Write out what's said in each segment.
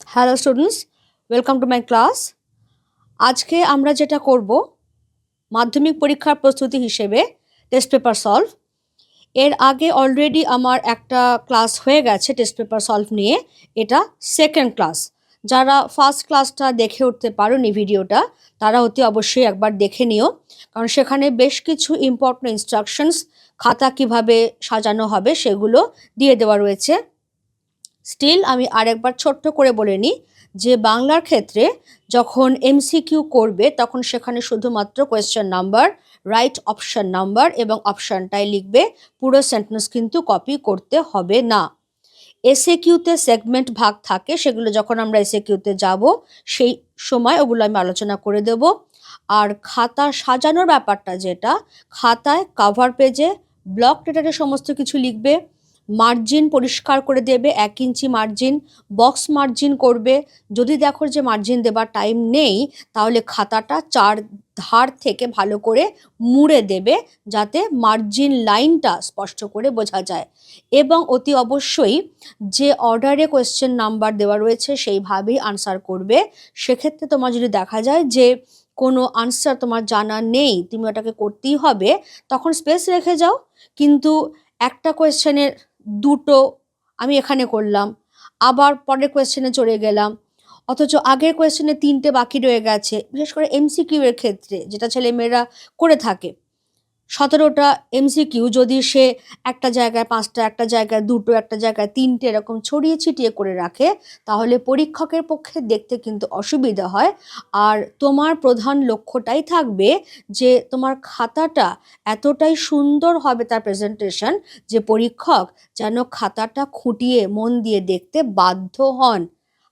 Hello students, welcome to my class. আজকে আমরা যেটা করব মাধ্যমিক পরীক্ষার প্রস্তুতি হিসেবে টেস্ট পেপার সলভ। এর আগে অলরেডি আমার একটা ক্লাস হয়ে গেছে টেস্ট পেপার সলভ নিয়ে, এটা সেকেন্ড ক্লাস। যারা ফার্স্ট ক্লাসটা দেখে উঠতে পারোনি ভিডিওটা, তারা অতি অবশ্যই একবার দেখে নিও, কারণ সেখানে বেশ কিছু ইম্পর্টেন্ট ইনস্ট্রাকশনস, খাতা কিভাবে সাজানো হবে সেগুলো দিয়ে দেওয়া রয়েছে। স্টিল আমি আরেকবার ছোট্ট করে বলে নিই যে বাংলার ক্ষেত্রে যখন এমসিকিউ করবে তখন সেখানে শুধুমাত্র question number, right option number এবং অপশনটাই লিখবে, পুরো সেন্টেন্স কিন্তু কপি করতে হবে না। এসএকিউতে সেগমেন্ট ভাগ থাকে, সেগুলো যখন আমরা এসএকিউতে যাব সেই সময় ওগুলো আমি আলোচনা করে দেব। আর খাতা সাজানোর ব্যাপারটা, যেটা খাতায় কাভার পেজে ব্লক লেটারে সমস্ত কিছু লিখবে, মার্জিন পরিষ্কার করে দেবে, 1 ইঞ্চি মার্জিন, বক্স মার্জিন করবে। যদি দেখো যে মার্জিন দেবার টাইম নেই, তাহলে খাতাটা 4 ধার থেকে ভালো করে মুড়ে দেবে, যাতে মার্জিন লাইনটা স্পষ্ট করে বোঝা যায়। এবং অতি অবশ্যই যে অর্ডারে কোয়েশ্চেন নাম্বার দেওয়া রয়েছে সেইভাবেই আনসার করবে। সেক্ষেত্রে তোমার যদি দেখা যায় যে কোনো আনসার তোমার জানা নেই, তুমি ওটাকে করতেই হবে, তখন স্পেস রেখে যাও। কিন্তু একটা কোয়েশ্চেনের দুটো আমি এখানে করলাম, আবার পরের কোয়েশ্চেনে চলে গেলাম, অথচ আগের কোয়েশ্চেনে 3টে বাকি রয়ে গেছে। বিশেষ করে এমসিকিউ এর ক্ষেত্রে, যেটা ছেলেমেয়েরা করে থাকে, 17টা এমসিকিউ যদি সে একটা জায়গায় 5টা, একটা জায়গায় 2টো, একটা জায়গায় 3টে এরকম ছড়িয়ে ছিটিয়ে করে রাখে, তাহলে পরীক্ষকের পক্ষে দেখতে কিন্তু অসুবিধা হয়। আর তোমার প্রধান লক্ষ্যটাই থাকবে যে তোমার খাতাটা এতটাই সুন্দর হবে তার প্রেজেন্টেশন, যে পরীক্ষক যেন খাতাটা খুঁটিয়ে মন দিয়ে দেখতে বাধ্য হন।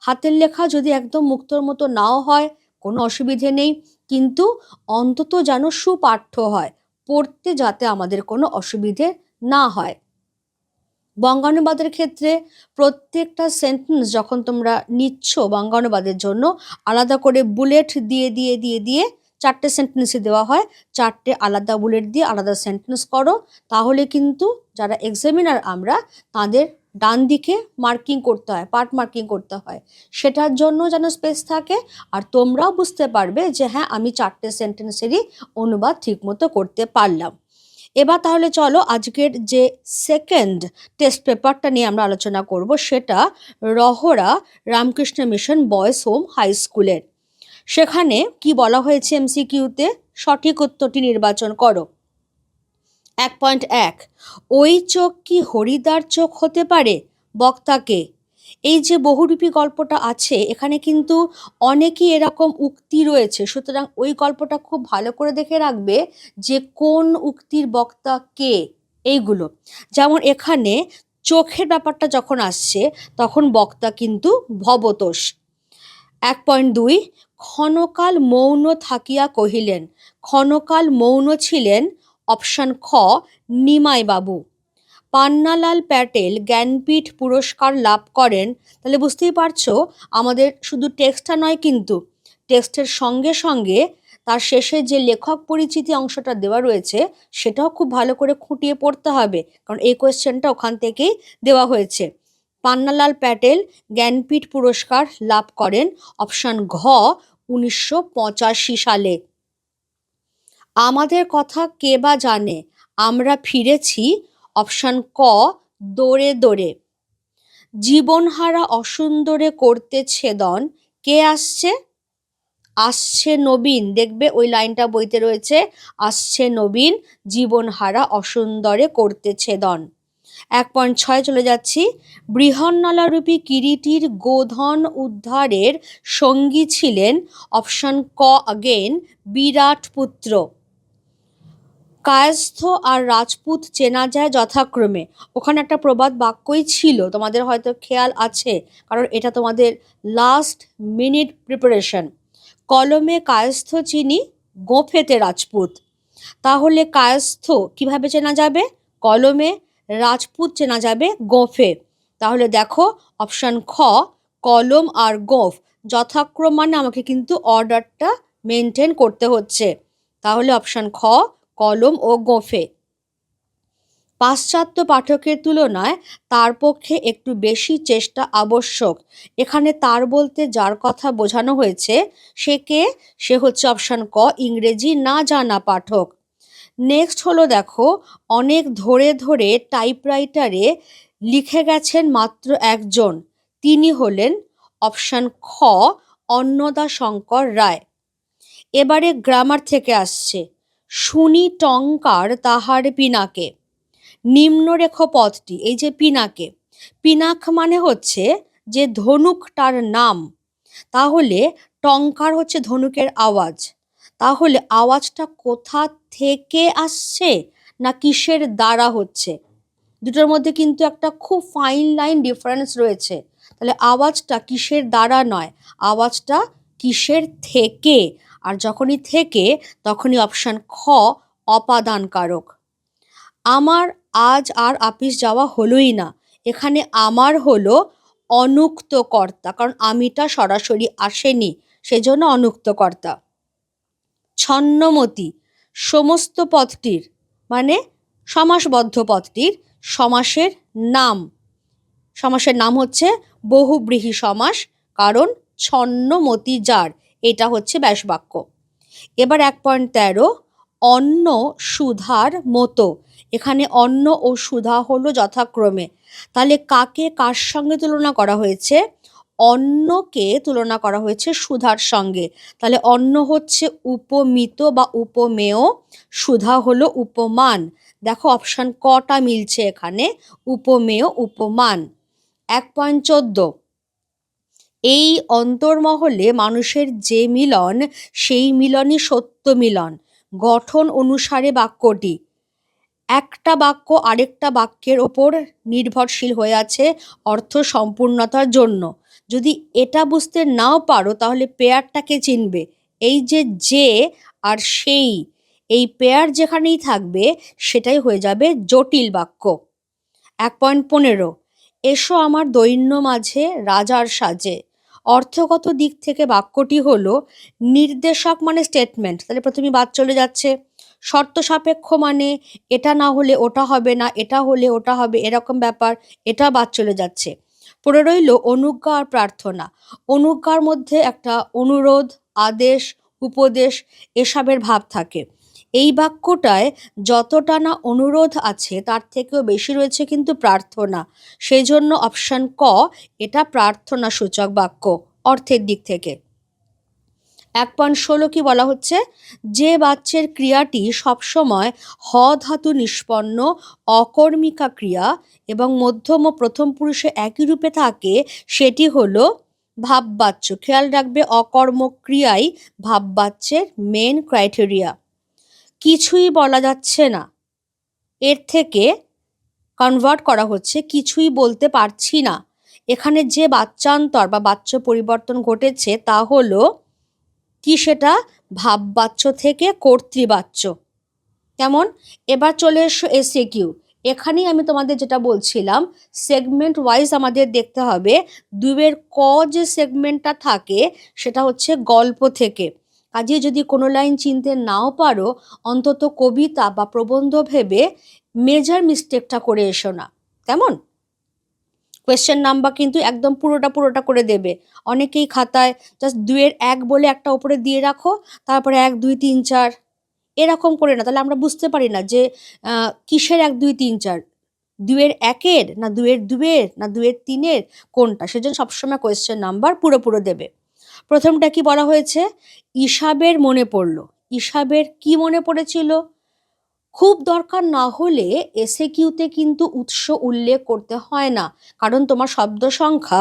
হাতের লেখা যদি একদম মুক্তোর মতো নাও হয়, কোনো অসুবিধে নেই, কিন্তু অন্তত যেন সুপাঠ্য হয়, পড়তে যাতে আমাদের কোনো অসুবিধে না হয়। বঙ্গানুবাদের ক্ষেত্রে প্রত্যেকটা সেন্টেন্স যখন তোমরা নিচ্ছ বঙ্গানুবাদের জন্য, আলাদা করে বুলেট দিয়ে দিয়ে দিয়ে দিয়ে 4টে সেন্টেন্সে দেওয়া হয়, 4টে আলাদা বুলেট দিয়ে আলাদা সেন্টেন্স করো। তাহলে কিন্তু যারা এক্সামিনার আমরা, তাদের ডান দিকে মার্কিং করতে হয়, পার্ট মার্কিং করতে হয়, সেটার জন্য যেন স্পেস থাকে। আর তোমরাও বুঝতে পারবে যে হ্যাঁ, আমি 4টে সেন্টেন্সেরই অনুবাদ ঠিকমতো করতে পারলাম। এবার তাহলে চলো আজকের যে সেকেন্ড টেস্ট পেপারটা নিয়ে আমরা আলোচনা করব, সেটা Rahara Ramakrishna Mission boys home high স্কুলের। সেখানে কি বলা হয়েছে এমসিকিউতে, সঠিক উত্তরটি নির্বাচন করো। 1.1, ওই চোখ কি হরিদ্বার চোখ হতে পারে? বক্তাকে। এই যে বহুরূপী গল্পটা আছে, এখানে কিন্তু অনেকই এরকম উক্তি রয়েছে, সুতরাং ওই গল্পটা খুব ভালো করে দেখে রাখবে যে কোন উক্তির বক্তা কে। এইগুলো যেমন এখানে চোখের ব্যাপারটা যখন আসছে, তখন বক্তা কিন্তু ভবতোষ। 1.2, ক্ষণকাল মৌন থাকিয়া কহিলেন। ক্ষণকাল মৌন ছিলেন, অপশন খ নিমাই বাবু। পান্নালাল প্যাটেল জ্ঞানপীঠ পুরস্কার লাভ করেন। তাহলে বুঝতেই পারছো, আমাদের শুধু টেক্সটটা নয়, কিন্তু টেক্সটের সঙ্গে সঙ্গে তার শেষে যে লেখক পরিচিতি অংশটা দেওয়া রয়েছে, সেটাও খুব ভালো করে খুঁটিয়ে পড়তে হবে, কারণ এই কোয়েশ্চেনটা ওখান থেকেই দেওয়া হয়েছে। পান্নালাল প্যাটেল জ্ঞানপীঠ পুরস্কার লাভ করেন, অপশন ঘ 1985 সালে। আমাদের কথা কে বা জানে, আমরা ফিরেছি, অপশন ক দৌড়ে দৌড়ে। জীবনহারা অসুন্দরে করতে ছেদন, কে আসছে? আসছে নবীন। দেখবে ওই লাইনটা বইতে রয়েছে, আসছে নবীন, জীবনহারা অসুন্দরে করতে ছেদন। 1.6 চলে যাচ্ছি। বৃহন্নলারূপী কিরীটির গোধন উদ্ধারের সঙ্গী ছিলেন, অপশন ক আগেন বিরাট পুত্র। কায়স্থ আর রাজপুত চেনা যায় যথাক্রমে। ওখানে একটা প্রবাদ বাক্যই ছিল, তোমাদের হয়তো খেয়াল আছে, কারণ এটা তোমাদের লাস্ট মিনিট প্রিপারেশন। কলমে কায়স্থ চিনি, গোঁফেতে রাজপুত। তাহলে কায়স্থ কিভাবে চেনা যাবে? কলমে। রাজপুত চেনা যাবে গোঁফে। তাহলে দেখো অপশন খ কলম আর গোঁফ যথাক্রম, মানে আমাকে কিন্তু অর্ডারটা মেনটেন করতে হচ্ছে। তাহলে অপশন খ কলম ও গোঁফে। পাশ্চাত্য পাঠকের তুলনায় তার পক্ষে একটু বেশি চেষ্টা আবশ্যক। এখানে তার বলতে যার কথা বোঝানো হয়েছে সে কে? সে হচ্ছে অপশন ক, ইংরেজি না জানা পাঠক। নেক্সট হলো দেখো, অনেক ধরে ধরে টাইপরাইটারে লিখে গেছেন মাত্র একজন, তিনি হলেন অপশন খ, অন্নদাশঙ্কর রায়। এবারে গ্রামার থেকে আসছে, শুনি টঙ্কার তাহার পিনাকে। নিম্নরেখ পদটি, এই যে পিনাকে, পিনাক মানে হচ্ছে যে ধনুকটার নাম, তাহলে টঙ্কার হচ্ছে ধনুকের আওয়াজ, তাহলে আওয়াজটা কোথা থেকে আসছে না কিসের দ্বারা হচ্ছে? দুটোর মধ্যে কিন্তু একটা খুব ফাইন লাইন ডিফারেন্স রয়েছে। তাহলে আওয়াজটা কিসের দ্বারা নয়, আওয়াজটা কিসের থেকে, আর যখনই থেকে তখনই অপশন খ, অপাদান কারক। আমার আজ আর আপিস যাওয়া হলোই না, এখানে আমার হলো অনুক্ত কর্তা, কারণ আমিটা সরাসরি আসেনি, সেজন্য অনুক্ত কর্তা। ছন্নমতি, সমস্ত পদটির মানে সমাসবদ্ধ পদটির সমাসের নাম, সমাসের নাম হচ্ছে বহুব্রীহি সমাস, কারণ ছন্নমতি যার, এটা হচ্ছে ব্যাসবাক্য। এবার 1.13, অন্ন সুধার মতো, এখানে অন্ন ও সুধা হলো যথাক্রমে, তাহলে কাকে কার সঙ্গে তুলনা করা হয়েছে? অন্নকে তুলনা করা হয়েছে সুধার সঙ্গে, তাহলে অন্ন হচ্ছে উপমিত বা উপমেয়, সুধা হলো উপমান। দেখো অপশন কটা মিলছে এখানে, উপমেয় উপমান। 1.14, এই অন্তর্মহলে মানুষের যে মিলন সেই মিলনই সত্য মিলন। গঠন অনুসারে বাক্যটি, একটা বাক্য আরেকটা বাক্যের ওপর নির্ভরশীল হয়ে আছে অর্থ সম্পূর্ণতার জন্য। যদি এটা বুঝতে নাও পারো তাহলে পেয়ারটাকে চিনবে, এই যে আর সেই, এই পেয়ার যেখানেই থাকবে সেটাই হয়ে যাবে জটিল বাক্য। 1.15, এসো আমার দৈন্য মাঝে রাজার সাজে। অর্থগত দিক থেকে বাক্যটি হলো নির্দেশক মানে স্টেটমেন্ট, তাহলে প্রথমে বাদ চলে যাচ্ছে। শর্ত সাপেক্ষ মানে এটা না হলে ওটা হবে না, এটা হলে ওটা হবে, এরকম ব্যাপার, এটা বাদ চলে যাচ্ছে। পড়ে রইল অনুজ্ঞা আর প্রার্থনা। অনুজ্ঞার মধ্যে একটা অনুরোধ, আদেশ, উপদেশ এসবের ভাব থাকে। এই বাক্যটায় যতটা না অনুরোধ আছে তার থেকেও বেশি রয়েছে কিন্তু প্রার্থনা, সেই জন্য অপশন ক, এটা প্রার্থনা সূচক বাক্য অর্থের দিক থেকে। 1.16 কি বলা হচ্ছে, যে বাচ্যের ক্রিয়াটি সবসময় হ ধাতু নিষ্পন্ন অকর্মিকা ক্রিয়া এবং মধ্যম ও প্রথম পুরুষে একই রূপে থাকে সেটি হলো ভাববাচ্য। খেয়াল রাখবে অকর্মক ক্রিয়াই ভাববাচ্যের মেন ক্রাইটেরিয়া। কিছুই বলা যাচ্ছে না, এর থেকে কনভার্ট করা হচ্ছে কিছুই বলতে পারছি না। এখানে যে বাচ্যান্তর বা বাচ্য পরিবর্তন ঘটেছে তা হলো কি, সেটা ভাববাচ্য থেকে কর্তৃবাচ্য। কেমন? এবার চলে এসো এসএকিউ। এখানেই আমি তোমাদের যেটা বলছিলাম, সেগমেন্ট ওয়াইজ আমাদের দেখতে হবে। দুয়ের ক যে সেগমেন্টটা থাকে সেটা হচ্ছে গল্প থেকে, কাজে যদি কোনো লাইন চিনতে নাও পারো অন্তত কবিতা বা প্রবন্ধ ভেবে মেজর মিস্টেকটা করে এসো না। কেমন? কোয়েশ্চেন নাম্বার কিন্তু একদম পুরোটা করে দেবে। অনেকেই খাতায় জাস্ট 2-1 বলে একটা ওপরে দিয়ে রাখো, তারপরে 1 2 3 4 এরকম করে না, তাহলে আমরা বুঝতে পারি না যে কিসের 1 2 3 4, 2-1 না 2-2 না 2-3 কোনটা। সেজন্য সবসময় কোয়েশ্চেন নাম্বার পুরো দেবে। প্রথমটা কি বলা হয়েছে, ইসাবের মনে পড়লো। ইসাবের কি মনে পড়েছিল? খুব দরকার না হলে এসএকিউতে কিন্তু উৎস উল্লেখ করতে হয় না, কারণ তোমার শব্দ সংখ্যা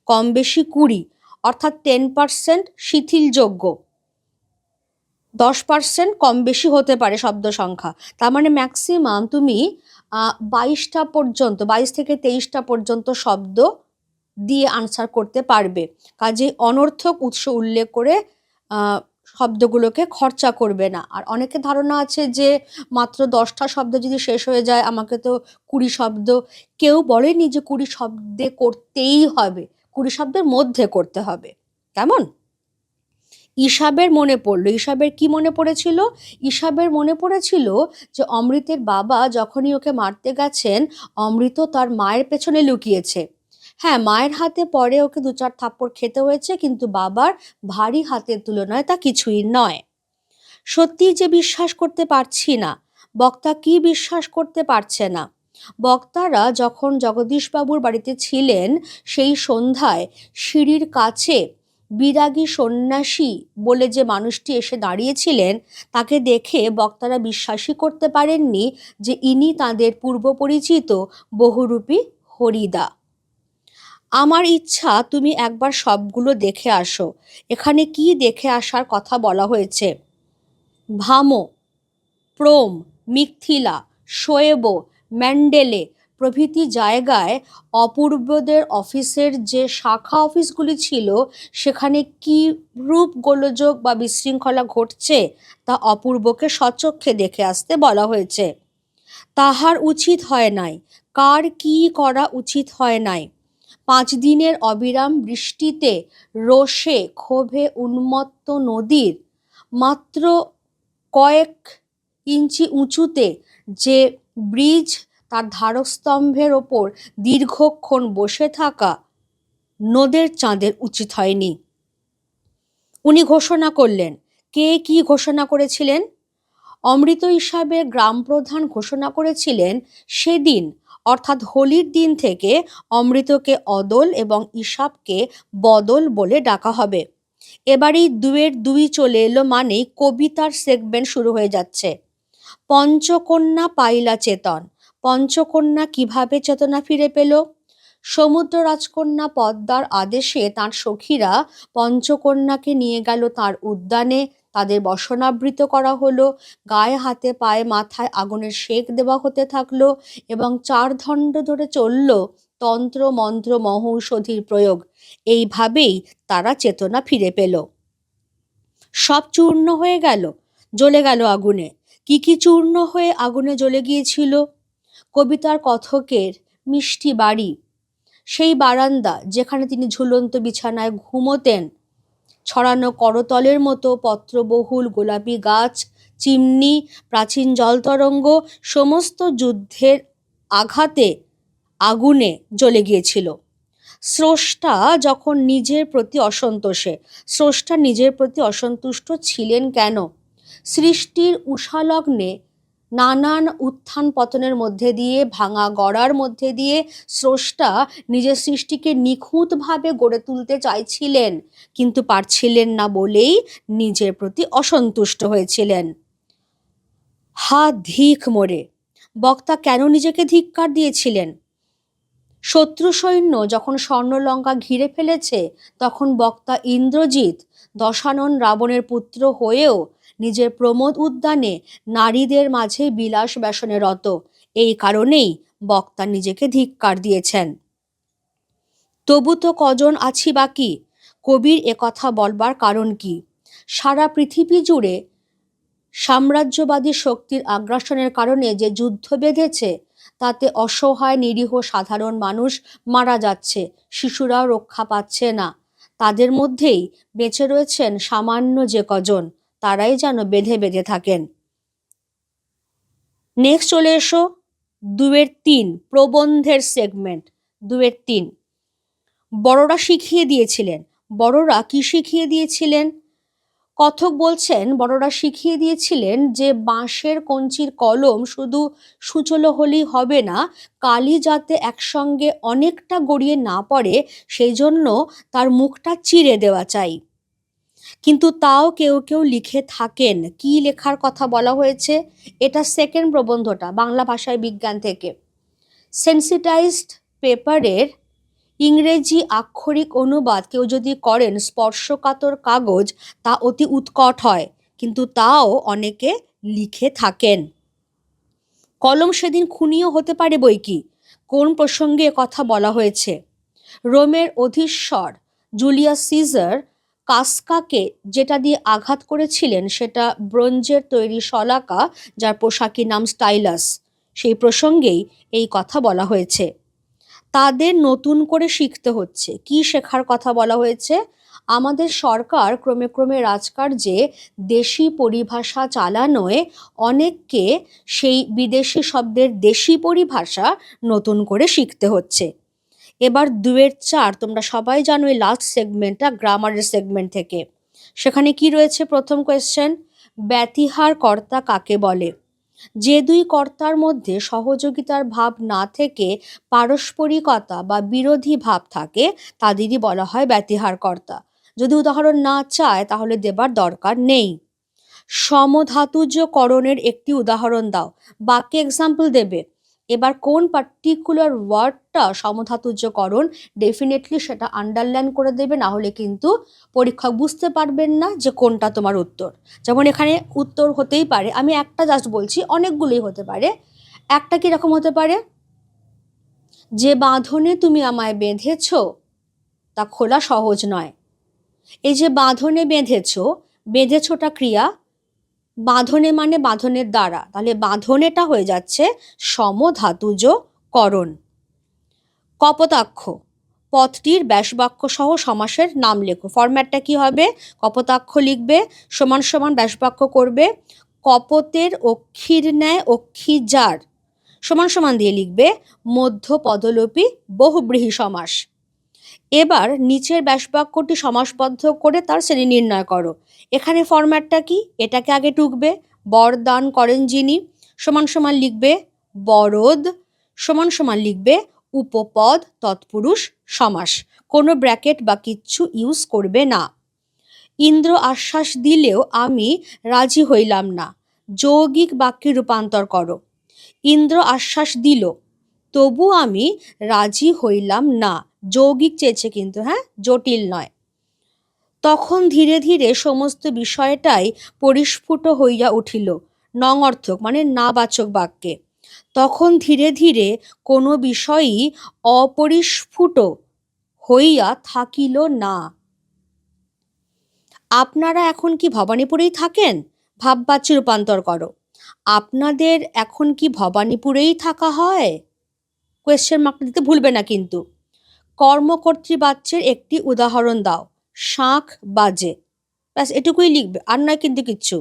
কম বেশি 20, অর্থাৎ 10% শিথিলযোগ্য, 10% কম বেশি হতে পারে শব্দ সংখ্যা। তার মানে ম্যাক্সিমাম তুমি 22টা পর্যন্ত, 22 থেকে 23টা পর্যন্ত শব্দ দিয়ে আনসার করতে পারবে। কাজেই অনর্থক উৎস উল্লেখ করে শব্দগুলোকে খরচা করবে না। আর অনেকের ধারণা আছে যে মাত্র 10টা শব্দ যদি শেষ হয়ে যায় আমাকে তো 20 শব্দ, কেউ বলেনি যে 20 শব্দে করতেই হবে, 20 শব্দের মধ্যে করতে হবে। কেমন? ঈশাবের মনে পড়ল। ঈশাবের কি মনে পড়েছিল? ঈশাবের মনে পড়েছিল যে অমৃতের বাবা যখনই ওকে মারতে গেছেন, অমৃত তার মায়ের পেছনে লুকিয়েছে। হ্যাঁ, মায়ের হাতে পরে ওকে ২-৪ থাপ্পড় খেতে হয়েছে, কিন্তু বাবার ভারী হাতের তুলনায় তা কিছুই নয়। সত্যিই যে বিশ্বাস করতে পারছি না। বক্তা কি বিশ্বাস করতে পারছে না? বক্তারা যখন জগদীশবাবুর বাড়িতে ছিলেন, সেই সন্ধ্যায় সিঁড়ির কাছে বিরাগী সন্ন্যাসী বলে যে মানুষটি এসে দাঁড়িয়েছিলেন, তাকে দেখে বক্তারা বিশ্বাসই করতে পারেননি যে ইনি তাঁদের পূর্বপরিচিত বহুরূপী হরিদা। আমার ইচ্ছা তুমি একবার সবগুলো দেখে আসো। এখানে কি দেখে আসার কথা বলা হয়েছে? ভামো, প্রোম, মিথিলা, শোয়েবো, ম্যান্ডেলে প্রভৃতি জায়গায় অপূর্বদের অফিসের যে শাখা অফিসগুলি ছিল, সেখানে কি রূপ গোলযোগ বা বিশৃঙ্খলা ঘটছে তা অপূর্বকে স্বচক্ষে দেখে আসতে বলা হয়েছে। তাহার উচিত হয় নাই। কার কি করা উচিত হয় নাই? ৫ দিনের অবিরাম বৃষ্টিতে, রোষে ক্ষোভে উন্মত্ত নদীর মাত্র কয়েক ইঞ্চি উঁচুতে যে ব্রিজ, তার ধারকস্তম্ভের ওপর দীর্ঘক্ষণ বসে থাকা নদের চাঁদের উচিত হয়নি। উনি ঘোষণা করলেন। কে কি ঘোষণা করেছিলেন? অমৃত ঈশাবের গ্রামপ্রধান ঘোষণা করেছিলেন সেদিন, অর্থাৎ হোলির দিন থেকে অমৃতকে অদল এবং ঈশাবকে বদল বলে ডাকা হবে। এবারেই ২-এর ২ চলে এলো মানেই কবিতার সেগমেন্ট শুরু হয়ে যাচ্ছে। পঞ্চকন্যা পাইলা চেতন। পঞ্চকন্যা কিভাবে চেতনা ফিরে পেল? সমুদ্র রাজকন্যা পদ্মার আদেশে তাঁর সখীরা পঞ্চকন্যাকে নিয়ে গেল তাঁর উদ্যানে। তাদের বসনাবৃত করা হলো, গায়ে হাতে পায়ে মাথায় আগুনের সেক দেওয়া হতে থাকলো এবং ৪ দণ্ড ধরে চলল তন্ত্র মন্ত্র মহৌষধির প্রয়োগ। এইভাবেই তারা চেতনা ফিরে পেল। সব চূর্ণ হয়ে গেল, জ্বলে গেল আগুনে। কি কি চূর্ণ হয়ে আগুনে জ্বলে গিয়েছিল? কবিতার কথকের মিষ্টি বাড়ি, সেই বারান্দা যেখানে তিনি ঝুলন্ত বিছানায় ঘুমোতেন, ছড়ানো করতলের মতো পত্রবহুল গোলাপি গাছ, চিমনি, প্রাচীন জলতরঙ্গ, সমস্ত যুদ্ধের আঘাতে আগুনে জ্বলে গিয়েছিল। স্রষ্টা যখন নিজের প্রতি অসন্তোষে, স্রষ্টা নিজের প্রতি অসন্তুষ্ট ছিলেন কেন? সৃষ্টির উষালগ্নে নানান উত্থান পতনের মধ্যে দিয়ে, ভাঙা গড়ার মধ্যে দিয়ে স্রষ্টা নিজের সৃষ্টিকে নিখুঁতভাবে গড়ে তুলতে চাইছিলেন, কিন্তু পারছিলেন না বলেই নিজের প্রতি অসন্তুষ্ট হয়েছিলেন। হা ধিক মোরে! বক্তা কেন নিজেকে ধিক্কার দিয়েছিলেন? শত্রু সৈন্য যখন স্বর্ণলঙ্কা ঘিরে ফেলেছে, তখন বক্তা ইন্দ্রজিৎ দশানন রাবণের পুত্র হয়েও নিজের প্রমোদ উদ্যানে নারীদের মাঝে বিলাস ব্যসনে রত। এই কারণেই বক্তা নিজেকে ধিক্কার দিয়েছেন। তবু তো কজন আছি বাকি? কবির একথা বলবার কারণ কি? সারা পৃথিবী জুড়ে সাম্রাজ্যবাদী শক্তির আগ্রাসনের কারণে যে যুদ্ধ বেঁধেছে, তাতে অসহায় নিরীহ সাধারণ মানুষ মারা যাচ্ছে, শিশুরাও রক্ষা পাচ্ছে না। তাদের মধ্যেই বেঁচে রয়েছেন সামান্য যে কজন, তারাই যেন বেঁধে বেঁধে থাকেন। নেক্সট চলে এসো ২-এর ৩ প্রবন্ধের সেগমেন্ট। ২-এর ৩ বড়রা শিখিয়ে দিয়েছিলেন। বড়রা কি শিখিয়ে দিয়েছিলেন? কথক বলছেন, বড়রা শিখিয়ে দিয়েছিলেন যে বাঁশের কঞ্চির কলম শুধু সূচলো হলেই হবে না, কালি যাতে একসঙ্গে অনেকটা গড়িয়ে না পড়ে, সেই জন্য তার মুখটা চিরে দেওয়া চাই। কিন্তু তাও কেউ কেউ লিখে থাকেন। কি লেখার কথা বলা হয়েছে? এটা সেকেন্ড প্রবন্ধটা, বাংলা ভাষায় বিজ্ঞান থেকে। সেন্সিটাইজড পেপারের ইংরেজি আক্ষরিক অনুবাদ কেউ যদি করেন স্পর্শকাতর কাগজ, তা অতি উৎকট হয়, কিন্তু তাও অনেকে লিখে থাকেন। কলম সেদিন খুনিও হতে পারে বই কি। কোন প্রসঙ্গে কথা বলা হয়েছে? রোমের অধীশ্বর জুলিয়াস সিজার কাসকাকে যেটা দিয়ে আঘাত করেছিলেন, সেটা ব্রোঞ্জের তৈরি শলাকা, যার পোশাকি নাম স্টাইলাস। সেই প্রসঙ্গেই এই কথা বলা হয়েছে। তাদের নতুন করে শিখতে হচ্ছে। কি শেখার কথা বলা হয়েছে? আমাদের সরকার ক্রমে ক্রমে রাজকার্যে দেশি পরিভাষা চালানোয় অনেককে সেই বিদেশি শব্দের দেশি পরিভাষা নতুন করে শিখতে হচ্ছে। এবার ২-৪ তোমরা সবাই জানো এই লাস্ট সেগমেন্টটা গ্রামারের সেগমেন্ট থেকে। সেখানে কি রয়েছে? প্রথম কোয়েশ্চেন, ব্যতিহার কর্তা কাকে বলে? যে দুই কর্তার মধ্যে সহযোগিতার ভাব না থেকে পারস্পরিকতা বা বিরোধী ভাব থাকে তাদেরই বলা হয় ব্যতিহার কর্তা। যদি উদাহরণ না চায় তাহলে দেবার দরকার নেই। সমধাতুজকরণের একটি উদাহরণ দাও। বাক্যে এক্সাম্পল দেবে। এবার কোন পার্টিকুলার ওয়ার্ডটা সমধাতুজকরণ ডেফিনেটলি সেটা আন্ডারলাইন করে দেবে, না হলে কিন্তু পরীক্ষক বুঝতে পারবেন না যে কোনটা তোমার উত্তর। যেমন এখানে উত্তর হতেই পারে, আমি একটা জাস্ট বলছি, অনেকগুলোই হতে পারে। একটা কিরকম হতে পারে? যে বাঁধনে তুমি আমায় বেঁধেছ তা খোলা সহজ নয়। এই যে বাঁধনে বেঁধেছোটা ক্রিয়া, বাঁধনে মানে বাঁধনের দ্বারা, তাহলে বাঁধনেটা হয়ে যাচ্ছে সমধাতুজ করণ। কপোতাক্ষ, পদটির ব্যাসবাক্য সহ সমাসের নাম লেখো। ফরম্যাটটা কি হবে? কপোতাক্ষ লিখবে, সমান সমান ব্যাসবাক্য করবে, কপোতের অক্ষির ন্যায় অক্ষি যার, সমান সমান দিয়ে লিখবে মধ্য পদলোপী বহুব্রীহি সমাস। এবার নিচের ব্যাসবাক্যটি সমাসবদ্ধ করে তার শ্রেণী নির্ণয় করো। এখানে ফরম্যাটটা কি? এটাকে আগে টুকবে, বর দান করেন যিনি, সমান সমান লিখবে বরদ, সমান সমান লিখবে উপপদ তৎপুরুষ সমাস, কোনো ব্র্যাকেট বা কিচ্ছু ইউজ করবে না। ইন্দ্র আশ্বাস দিলেও আমি রাজি হইলাম না, যৌগিক বাক্যে রূপান্তর করো। ইন্দ্র আশ্বাস দিল, তবু আমি রাজি হইলাম না, যৌগিক চেয়েছে কিন্তু, হ্যাঁ, জটিল নয়। তখন ধীরে ধীরে সমস্ত বিষয়টাই পরিস্ফুট হইয়া উঠিল, নং অর্থক মানে নাবাচক বাক্যে। তখন ধীরে ধীরে কোনো বিষয়ই অপরিস্ফুট হইয়া থাকিল না। আপনারা এখন কি ভবানীপুরেই থাকেন? ভাববাচ্যে রূপান্তর করো। আপনাদের এখন কি ভবানীপুরেই থাকা হয়? কোয়েশ্চেন মার্ক দিতে ভুলবে না কিন্তু। কর্মকর্তৃবাচ্যের একটি উদাহরণ দাও। শাঁখ বাজে, ব্যাস এটুকুই লিখবে, আর নয় কিন্তু কিচ্ছু।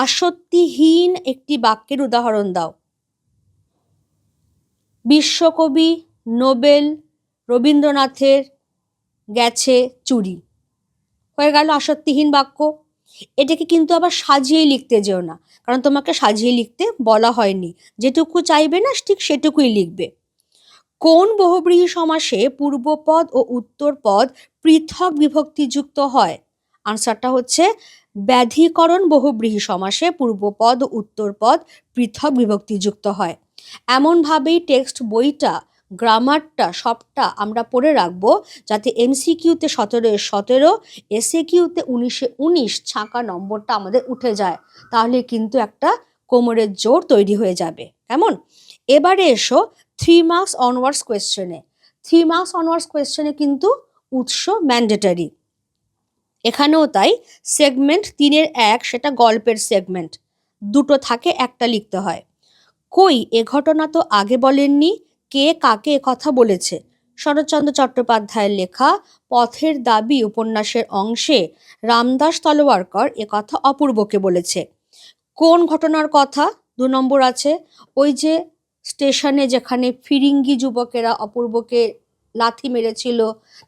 আসক্তিহীন একটি বাক্যের উদাহরণ দাও। বিশ্বকবি নোবেল রবীন্দ্রনাথের গেছে চুরি, হয়ে গেল আসক্তিহীন বাক্য। এটাকে কিন্তু আবার সাজিয়ে লিখতে যেও না, কারণ তোমাকে সাজিয়ে লিখতে বলা হয়নি। যেটুকু চাইবে না ঠিক সেটুকুই লিখবে। কোন বহুব্রীহি সমাসে পূর্বপদ ও উত্তরপদ পৃথক বিভক্তিযুক্ত হয়? আনসারটা হচ্ছে ব্যাধিকরণ বহুব্রীহি সমাসে পূর্বপদ ও উত্তরপদ পৃথক বিভক্তিযুক্ত হয়। এমনভাবেই টেক্সট বইটা, গ্রামারটা সবটা আমরা পড়ে রাখবো যাতে এমসিকিউতে 17-17, এসএ কিউতে 19-19 ছাঁকা নম্বরটা আমাদের উঠে যায়। তাহলে কিন্তু একটা কোমরের জোর তৈরি হয়ে যাবে। কেমন? এবারে এসো 3 মার্কস অনওয়ার্ডস কোয়েশ্চেনে। 3 মার্কস অনওয়ার্ডস কোয়েশ্চেনে কিন্তু উৎস ম্যান্ডেটরি। এখানেও তাই। সেগমেন্ট 3-1 সেটা গল্পের সেগমেন্ট, দুটো থাকে, একটা লিখতে হয়। কই এ ঘটনা তো আগে বলেননি, কে কাকে কথা বলেছে? শরৎচন্দ্র চট্টোপাধ্যায়ের লেখা পথের দাবি উপন্যাসের অংশে রামদাস তলওয়ারকর কথা অপূর্বকে বলেছে। কোন ঘটনার কথা? 2 নম্বর আছে, ওই যে স্টেশনে যেখানে ফিরিঙ্গি যুবকেরা অপূর্বকে লাথি মেরেছিল,